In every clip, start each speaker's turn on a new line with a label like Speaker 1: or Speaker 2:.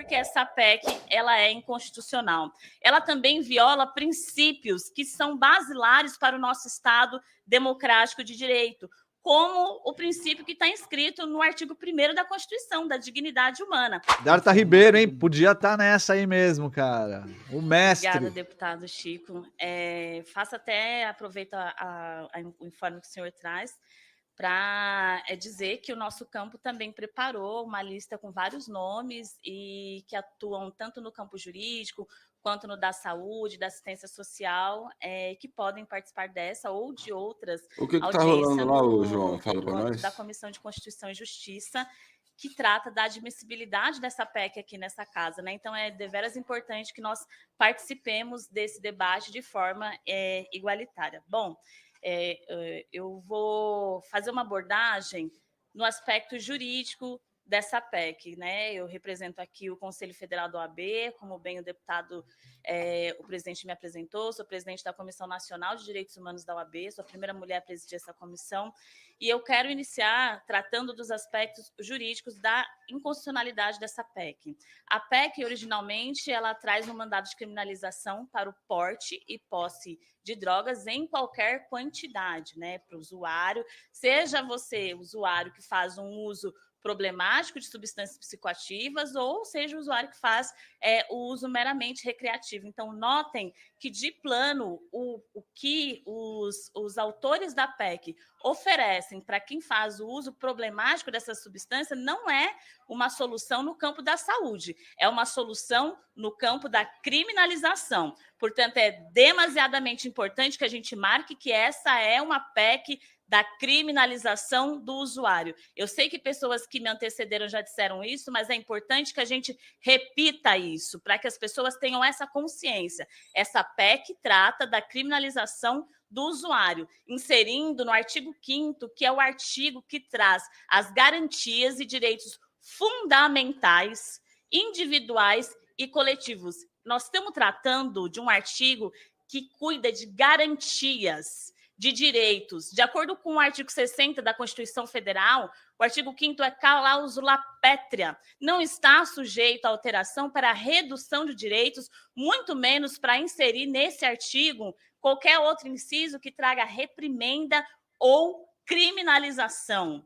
Speaker 1: porque essa PEC ela é inconstitucional. Ela também viola princípios que são basilares para o nosso Estado democrático de direito, como o princípio que está inscrito no artigo 1º da Constituição, da dignidade humana.
Speaker 2: Darta Ribeiro, hein? Podia estar nessa aí mesmo, cara. O mestre.
Speaker 1: Obrigada, deputado Chico. Aproveita o informe que o senhor traz para dizer que o nosso campo também preparou uma lista com vários nomes e que atuam tanto no campo jurídico quanto no da saúde, da assistência social, que podem participar dessa ou de outras
Speaker 3: O que está rolando lá, João? Fala para nós.
Speaker 1: Da Comissão de Constituição e Justiça, que trata da admissibilidade dessa PEC aqui nessa casa, né? Então, é deveras importante que nós participemos desse debate de forma igualitária. Bom, eu vou fazer uma abordagem no aspecto jurídico dessa PEC, né? Eu represento aqui o Conselho Federal da OAB, como bem o deputado, o presidente me apresentou, sou presidente da Comissão Nacional de Direitos Humanos da OAB, sou a primeira mulher a presidir essa comissão, e eu quero iniciar tratando dos aspectos jurídicos da inconstitucionalidade dessa PEC. A PEC, originalmente, ela traz um mandado de criminalização para o porte e posse de drogas em qualquer quantidade, né, para o usuário, seja você usuário que faz um uso problemático de substâncias psicoativas ou seja o usuário que faz o uso meramente recreativo. Então, notem que, de plano, o que os autores da PEC oferecem para quem faz o uso problemático dessa substância não é uma solução no campo da saúde, é uma solução no campo da criminalização. Portanto, é demasiadamente importante que a gente marque que essa é uma PEC da criminalização do usuário. Eu sei que pessoas que me antecederam já disseram isso, mas é importante que a gente repita isso, para que as pessoas tenham essa consciência. Essa PEC trata da criminalização do usuário, inserindo no artigo 5º, que é o artigo que traz as garantias e direitos fundamentais, individuais e coletivos. Nós estamos tratando de um artigo que cuida de garantias de direitos. De acordo com o artigo 60 da Constituição Federal, o artigo 5º é cláusula pétrea, não está sujeito a alteração para a redução de direitos, muito menos para inserir nesse artigo qualquer outro inciso que traga reprimenda ou criminalização,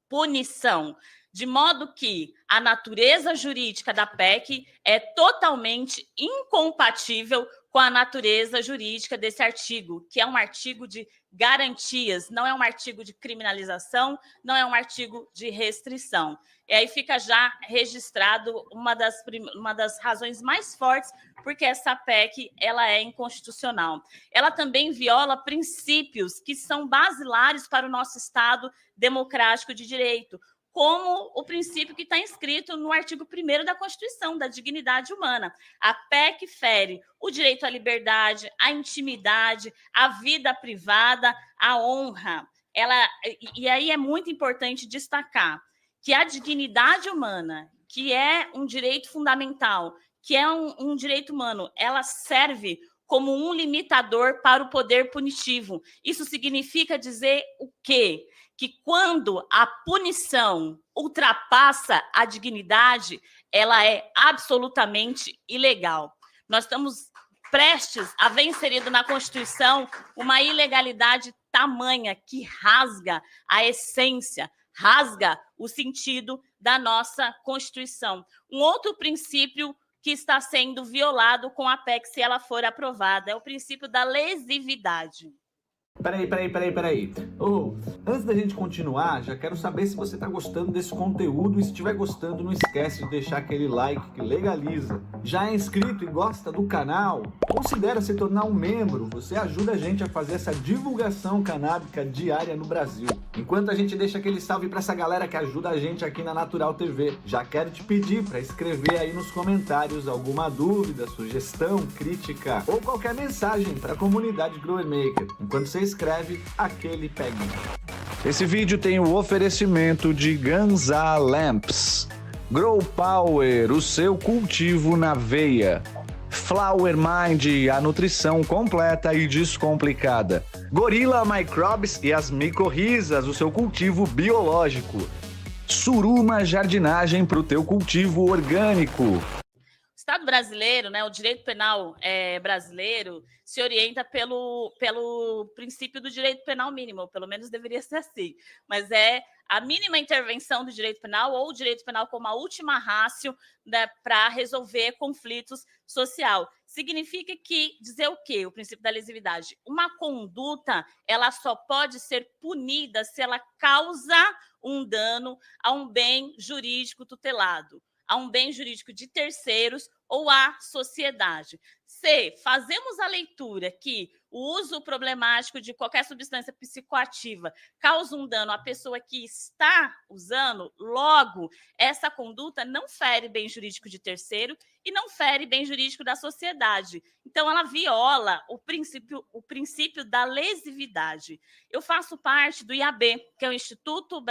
Speaker 1: punição, de modo que a natureza jurídica da PEC é totalmente incompatível com a natureza jurídica desse artigo, que é um artigo de garantias, não é um artigo de criminalização, não é um artigo de restrição. E aí fica já registrado uma das razões mais fortes porque essa PEC ela é inconstitucional. Ela também viola princípios que são basilares para o nosso Estado democrático de direito, como o princípio que está inscrito no artigo 1º da Constituição, da dignidade humana. A PEC fere o direito à liberdade, à intimidade, à vida privada, à honra. E aí é muito importante destacar que a dignidade humana, que é um direito fundamental, que é um direito humano, ela serve como um limitador para o poder punitivo. Isso significa dizer o quê? Que quando a punição ultrapassa a dignidade, ela é absolutamente ilegal. Nós estamos prestes a ver inserido na Constituição uma ilegalidade tamanha que rasga a essência, rasga o sentido da nossa Constituição. Um outro princípio que está sendo violado com a PEC, se ela for aprovada, é o princípio da lesividade.
Speaker 4: Peraí. Antes da gente continuar, já quero saber se você tá gostando desse conteúdo e se estiver gostando, não esquece de deixar aquele like que legaliza. Já é inscrito e gosta do canal? Considera se tornar um membro, você ajuda a gente a fazer essa divulgação canábica diária no Brasil. Enquanto a gente deixa aquele salve pra essa galera que ajuda a gente aqui na Natural TV, já quero te pedir para escrever aí nos comentários alguma dúvida, sugestão, crítica ou qualquer mensagem para a comunidade Grower Maker. Enquanto você escreve, aquele peguinho.
Speaker 2: Esse vídeo tem o oferecimento de Ganza Lamps, Grow Power, o seu cultivo na veia, Flower Mind, a nutrição completa e descomplicada, Gorilla Microbes e as micorrizas, o seu cultivo biológico, Suruma Jardinagem para o teu cultivo orgânico.
Speaker 1: O Estado brasileiro, né, o direito penal brasileiro, se orienta pelo princípio do direito penal mínimo, pelo menos deveria ser assim, mas é a mínima intervenção do direito penal ou o direito penal como a última ratio, né, para resolver conflitos social. Significa que, dizer o quê? O princípio da lesividade. Uma conduta, ela só pode ser punida se ela causa um dano a um bem jurídico tutelado, a um bem jurídico de terceiros ou à sociedade. Se fazemos a leitura que o uso problemático de qualquer substância psicoativa causa um dano à pessoa que está usando, logo, essa conduta não fere bem jurídico de terceiro e não fere bem jurídico da sociedade. Então, ela viola o princípio da lesividade. Eu faço parte do IAB, que é o Instituto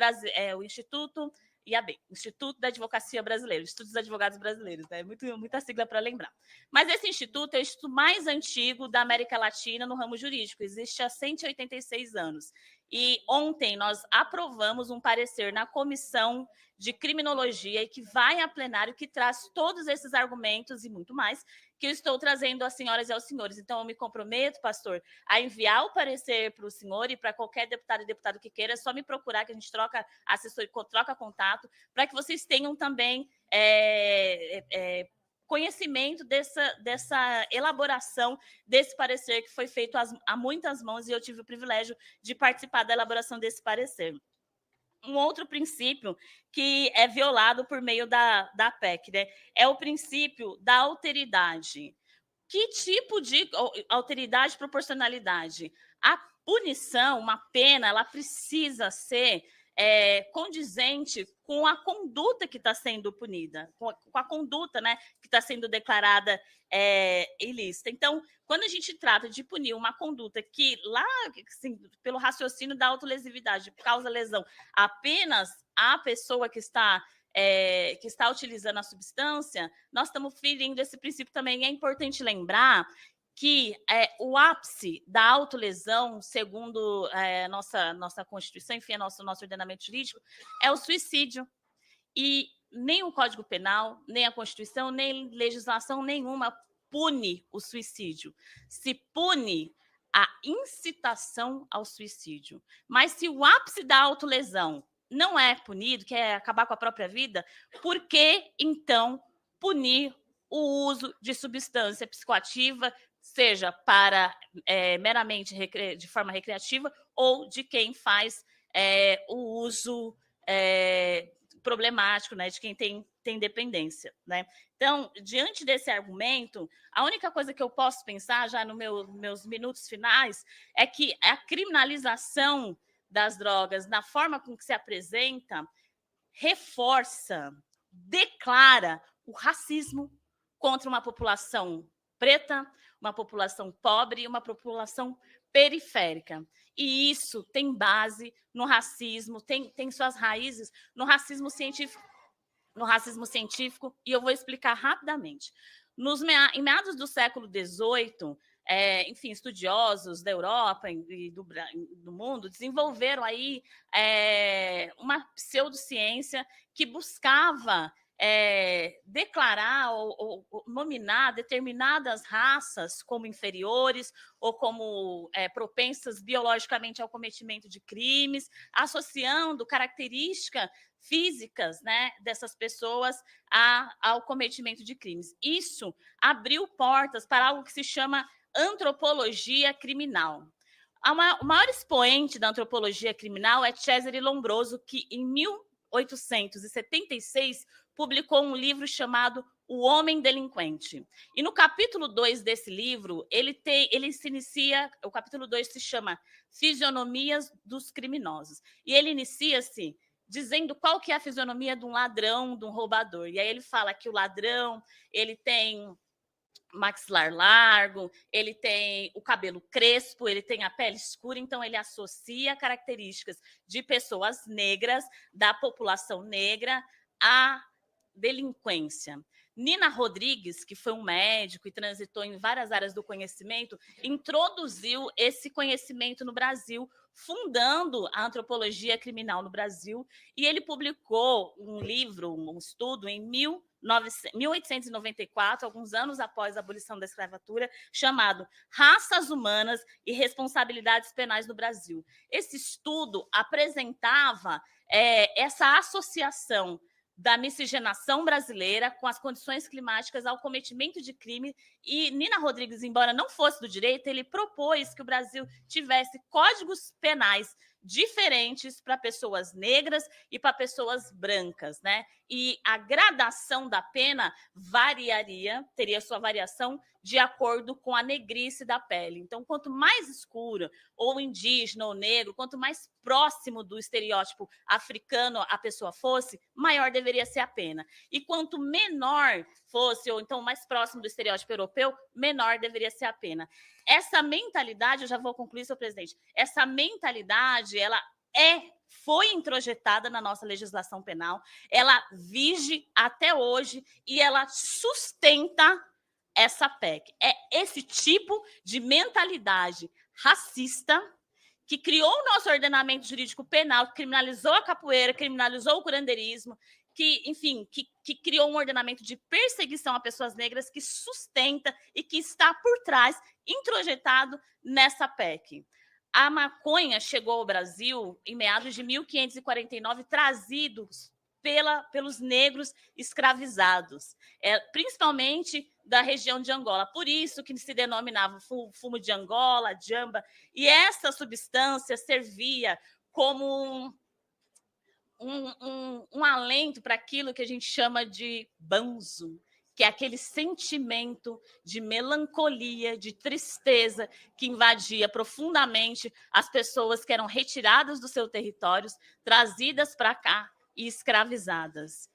Speaker 1: IAB, Instituto da Advocacia Brasileira, Instituto dos Advogados Brasileiros, né? Muita sigla para lembrar. Mas esse instituto é o instituto mais antigo da América Latina no ramo jurídico, existe há 186 anos. E ontem nós aprovamos um parecer na Comissão de Criminologia e que vai a plenário, que traz todos esses argumentos e muito mais que eu estou trazendo às senhoras e aos senhores. Então, eu me comprometo, pastor, a enviar o parecer para o senhor e para qualquer deputado e deputado que queira, é só me procurar, que a gente troca assessor, troca contato, para que vocês tenham também conhecimento dessa elaboração desse parecer que foi feito a muitas mãos e eu tive o privilégio de participar da elaboração desse parecer. Um outro princípio que é violado por meio da PEC, né, é o princípio da alteridade. Que tipo de alteridade e proporcionalidade? A punição, uma pena, ela precisa ser condizente com a conduta que está sendo punida, com a conduta, né, que está sendo declarada ilícita. Então, quando a gente trata de punir uma conduta que lá, assim, pelo raciocínio da autolesividade, causa lesão apenas à pessoa que está utilizando a substância, nós estamos ferindo esse princípio também. É importante lembrar que o ápice da autolesão, segundo nossa Constituição, enfim, nosso ordenamento jurídico, é o suicídio. E nem o Código Penal, nem a Constituição, nem legislação nenhuma pune o suicídio. Se pune a incitação ao suicídio. Mas se o ápice da autolesão não é punido, que é acabar com a própria vida, por que, então, punir o uso de substância psicoativa, seja para meramente de forma recreativa ou de quem faz o uso problemático, né, de quem tem dependência, né? Então, diante desse argumento, a única coisa que eu posso pensar, já nos meus minutos finais, é que a criminalização das drogas, na forma com que se apresenta, reforça, declara o racismo contra uma população preta, uma população pobre e uma população periférica. E isso tem base no racismo, tem suas raízes no racismo científico, e eu vou explicar rapidamente. Em meados do século XVIII, enfim, estudiosos da Europa e do mundo desenvolveram aí uma pseudociência que buscava declarar ou nominar determinadas raças como inferiores ou como propensas biologicamente ao cometimento de crimes, associando características físicas, né, dessas pessoas ao cometimento de crimes. Isso abriu portas para algo que se chama antropologia criminal. O maior expoente da antropologia criminal é Cesare Lombroso, que em 1876 publicou um livro chamado O Homem Delinquente. E no capítulo 2 desse livro, o capítulo 2 se chama Fisionomias dos Criminosos. E ele inicia-se dizendo qual que é a fisionomia de um ladrão, de um roubador. E aí ele fala que o ladrão, ele tem maxilar largo, ele tem o cabelo crespo, ele tem a pele escura, então ele associa características de pessoas negras, da população negra, a delinquência. Nina Rodrigues, que foi um médico e transitou em várias áreas do conhecimento, introduziu esse conhecimento no Brasil, fundando a antropologia criminal no Brasil, e ele publicou um livro, um estudo, em 1894, alguns anos após a abolição da escravatura, chamado Raças Humanas e Responsabilidades Penais no Brasil. Esse estudo apresentava essa associação da miscigenação brasileira com as condições climáticas ao cometimento de crime, e Nina Rodrigues, embora não fosse do direito, ele propôs que o Brasil tivesse códigos penais diferentes para pessoas negras e para pessoas brancas, né? E a gradação da pena teria sua variação de acordo com a negrice da pele. Então, quanto mais escura, ou indígena, ou negro, quanto mais próximo do estereótipo africano a pessoa fosse, maior deveria ser a pena. E quanto menor fosse, ou então mais próximo do estereótipo europeu, menor deveria ser a pena. Essa mentalidade, eu já vou concluir, senhor presidente, essa mentalidade, ela foi introjetada na nossa legislação penal, ela vige até hoje e ela sustenta essa PEC. É esse tipo de mentalidade racista que criou o nosso ordenamento jurídico penal, que criminalizou a capoeira, criminalizou o curandeirismo, que criou um ordenamento de perseguição a pessoas negras, que sustenta e que está por trás, introjetado nessa PEC. A maconha chegou ao Brasil em meados de 1549, trazidos pelos negros escravizados, principalmente da região de Angola. Por isso que se denominava fumo de Angola, jamba, e essa substância servia como um alento para aquilo que a gente chama de banzo, que é aquele sentimento de melancolia, de tristeza que invadia profundamente as pessoas que eram retiradas dos seus territórios, trazidas para cá e escravizadas.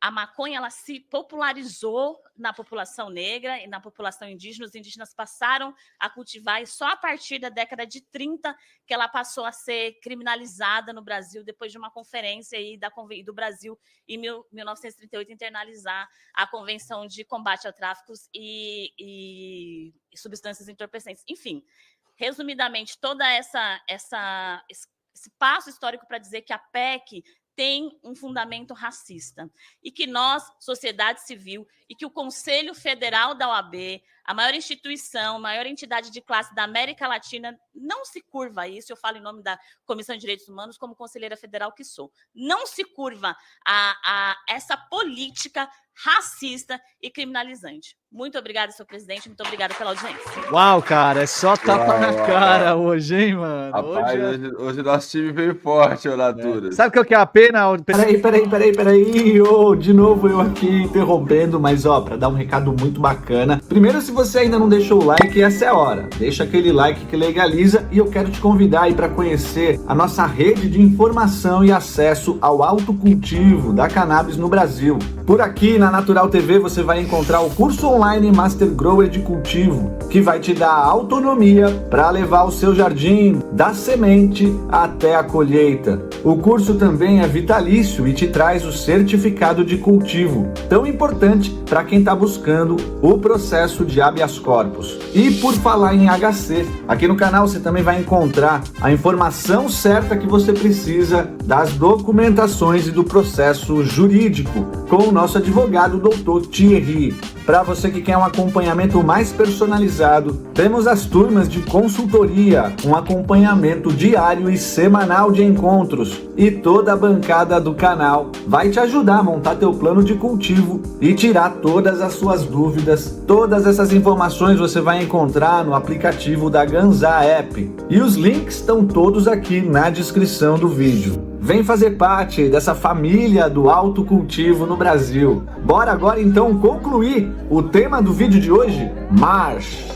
Speaker 1: A maconha, ela se popularizou na população negra e na população indígena. Os indígenas passaram a cultivar, e só a partir da década de 30 que ela passou a ser criminalizada no Brasil, depois de uma conferência aí do Brasil, em 1938, internalizar a Convenção de Combate a Tráficos e Substâncias Entorpecentes. Enfim, resumidamente, toda esse passo histórico para dizer que a PEC tem um fundamento racista, e que nós, sociedade civil, e que o Conselho Federal da OAB, a maior instituição, a maior entidade de classe da América Latina, não se curva a isso. Eu falo em nome da Comissão de Direitos Humanos, como conselheira federal que sou, não se curva a essa política racista e criminalizante. Muito obrigada, senhor presidente, muito obrigada pela audiência.
Speaker 5: Uau, cara, é só tapa na cara hoje, hein, mano?
Speaker 3: Rapaz, hoje nosso time veio forte, Natura.
Speaker 5: Sabe o que é a pena?
Speaker 4: Peraí, de novo eu aqui interrompendo, mas pra dar um recado muito bacana. Primeiro, se você ainda não deixou o like, essa é a hora. Deixa aquele like que legaliza, e eu quero te convidar aí para conhecer a nossa rede de informação e acesso ao autocultivo da cannabis no Brasil. Por aqui na Natural TV você vai encontrar o curso online Master Grower de Cultivo, que vai te dar autonomia para levar o seu jardim da semente até a colheita. O curso também é vitalício e te traz o certificado de cultivo, tão importante para quem está buscando o processo de habeas corpus. E por falar em HC, aqui no canal você também vai encontrar a informação certa que você precisa das documentações e do processo jurídico com o nosso advogado, Dr. Thierry. Para você que quer um acompanhamento mais personalizado, temos as turmas de consultoria, um acompanhamento diário e semanal de encontros, e toda a bancada do canal vai te ajudar a montar teu plano de cultivo e tirar todas as suas dúvidas. Todas essas informações você vai encontrar no aplicativo da Ganzá App, e os links estão todos aqui na descrição do vídeo. Vem fazer parte dessa família do autocultivo no Brasil. Bora agora então concluir o tema do vídeo de hoje? Marche!